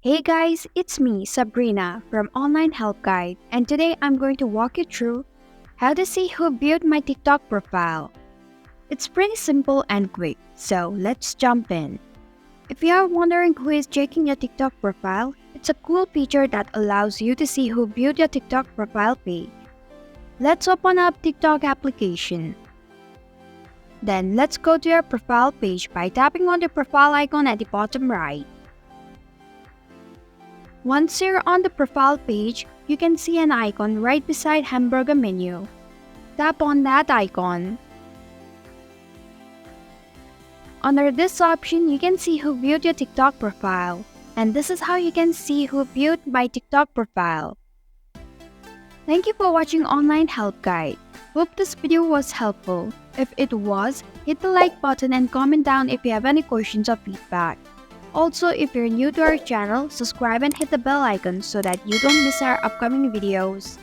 Hey guys, it's me, Sabrina from Online Help Guide, and today I'm going to walk you through how to see who viewed my TikTok profile. It's pretty simple and quick, so let's jump in. If you are wondering who is checking your TikTok profile, it's a cool feature that allows you to see who viewed your TikTok profile page. Let's open up TikTok application. Then let's go to your profile page by tapping on the profile icon at the bottom right. Once you're on the profile page, you can see an icon right beside hamburger menu. Tap on that icon. Under this option, you can see who viewed your TikTok profile. And this is how you can see who viewed my TikTok profile. Thank you for watching Online Help Guide. Hope this video was helpful. If it was, hit the like button and comment down if you have any questions or feedback. Also, if you're new to our channel, subscribe and hit the bell icon so that you don't miss our upcoming videos.